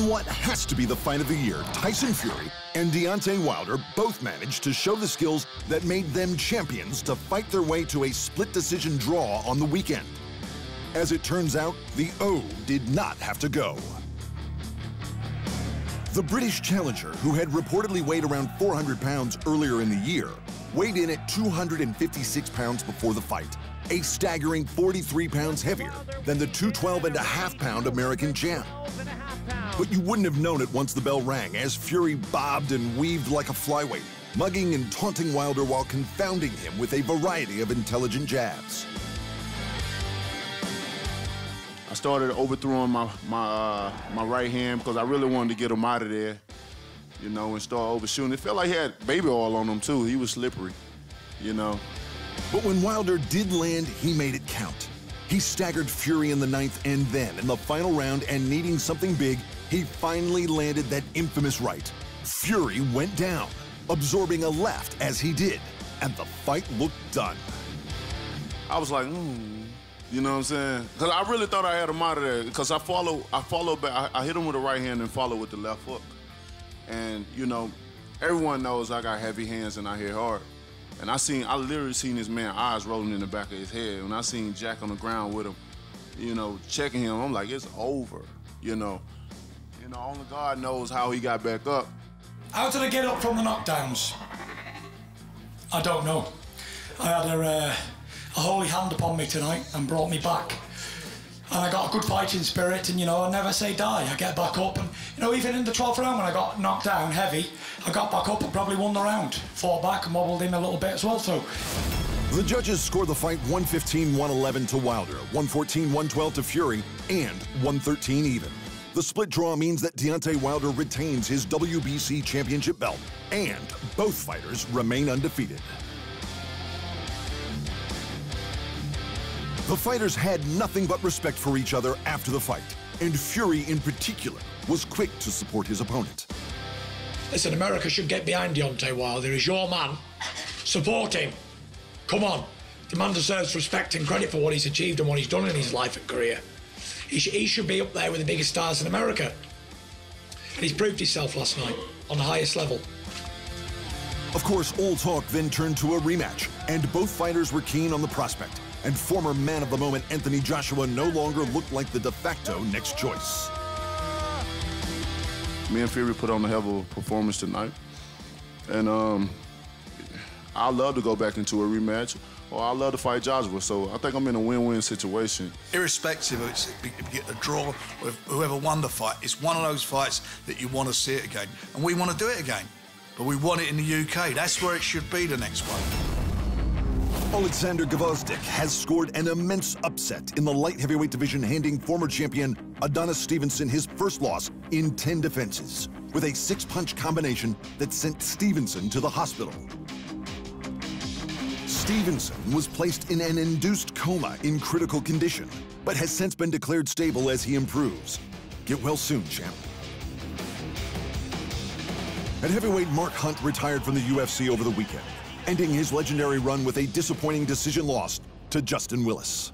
In what has to be the fight of the year, Tyson Fury and Deontay Wilder both managed to show the skills that made them champions to fight their way to a split decision draw on the weekend. As it turns out, the O did not have to go. The British challenger, who had reportedly weighed around 400 pounds earlier in the year, weighed in at 256 pounds before the fight, a staggering 43 pounds heavier than the 212.5-pound American champ. But you wouldn't have known it once the bell rang, as Fury bobbed and weaved like a flyweight, mugging and taunting Wilder while confounding him with a variety of intelligent jabs. I started overthrowing my right hand because I really wanted to get him out of there, you know, and start overshooting. It felt like he had baby oil on him, too. He was slippery, you know. But when Wilder did land, he made it count. He staggered Fury in the 9th, and then, in the final round and needing something big, he finally landed that infamous right. Fury went down, absorbing a left as he did, and the fight looked done. I was like, you know what I'm saying? Because I really thought I had him out of there, because I followed back. I hit him with the right hand and followed with the left hook. And, you know, everyone knows I got heavy hands and I hit hard. And I literally seen this man's eyes rolling in the back of his head. When I seen Jack on the ground with him, you know, checking him, I'm like, it's over, you know. You know, only God knows how he got back up. How did I get up from the knockdowns? I don't know. I had a holy hand upon me tonight and brought me back. And I got a good fighting spirit, and, you know, I never say die. I get back up, and, you know, even in the 12th round when I got knocked down heavy, I got back up and probably won the round. Fought back and wobbled in a little bit as well, so. The judges scored the fight 115-111 to Wilder, 114-112 to Fury, and 113 even. The split draw means that Deontay Wilder retains his WBC championship belt, and both fighters remain undefeated. The fighters had nothing but respect for each other after the fight, and Fury in particular was quick to support his opponent. Listen, America should get behind Deontay Wilder. He's your man. Support him. Come on. The man deserves respect and credit for what he's achieved and what he's done in his life and career. He should be up there with the biggest stars in America. And he's proved himself last night on the highest level. Of course, all talk then turned to a rematch, and both fighters were keen on the prospect. And former man of the moment Anthony Joshua no longer looked like the de facto next choice. Me and Fury put on a hell of a performance tonight. And I'd love to go back into a rematch, or I'd love to fight Joshua. So I think I'm in a win-win situation. Irrespective of if you get a draw or whoever won the fight, it's one of those fights that you want to see it again. And we want to do it again. But we want it in the UK. That's where it should be, the next one. Alexander Gvozdyk has scored an immense upset in the light heavyweight division, handing former champion Adonis Stevenson his first loss in 10 defenses, with a 6-punch combination that sent Stevenson to the hospital. Stevenson was placed in an induced coma in critical condition, but has since been declared stable as he improves. Get well soon, champ. At heavyweight, Mark Hunt retired from the UFC over the weekend, ending his legendary run with a disappointing decision loss to Justin Willis.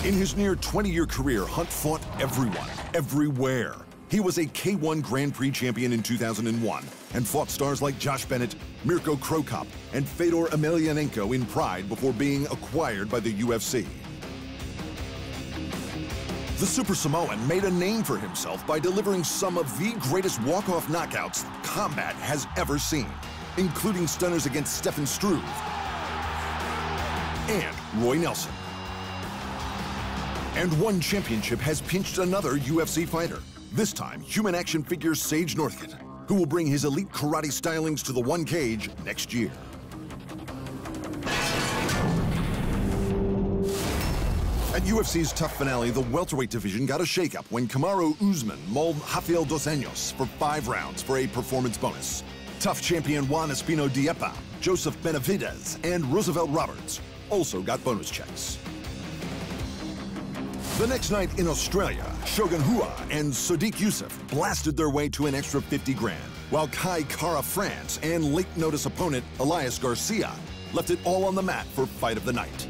In his near 20-year career, Hunt fought everyone, everywhere. He was a K1 Grand Prix champion in 2001 and fought stars like Josh Bennett, Mirko Cro Cop, and Fedor Emelianenko in Pride before being acquired by the UFC. The Super Samoan made a name for himself by delivering some of the greatest walk-off knockouts combat has ever seen, including stunners against Stefan Struve and Roy Nelson. And one championship has pinched another UFC fighter, this time human action figure Sage Northcutt, who will bring his elite karate stylings to the one cage next year. At UFC's tough finale, the welterweight division got a shakeup when Kamaru Usman mauled Rafael dos Anjos for 5 rounds for a performance bonus. Tough champion Juan Espino Diepa, Joseph Benavidez, and Roosevelt Roberts also got bonus checks. The next night in Australia, Shogun Rua and Sodiq Yusuff blasted their way to an extra 50 grand, while Kai Kara France and late notice opponent Elias Garcia left it all on the mat for fight of the night.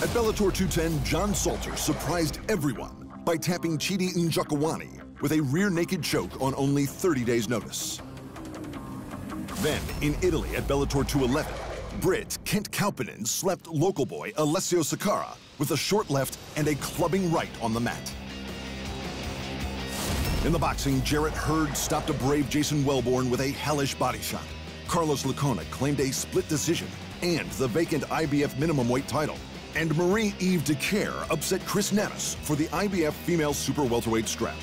At Bellator 210, John Salter surprised everyone by tapping Chidi Njokuani with a rear naked choke on only 30 days' notice. Then, in Italy at Bellator 211, Brit Kent Kauppinen slept local boy Alessio Sakara with a short left and a clubbing right on the mat. In the boxing, Jarrett Hurd stopped a brave Jason Wellborn with a hellish body shot. Carlos Lacona claimed a split decision and the vacant IBF minimum weight title. And Marie-Eve Decaire upset Chris Natus for the IBF female super welterweight strap.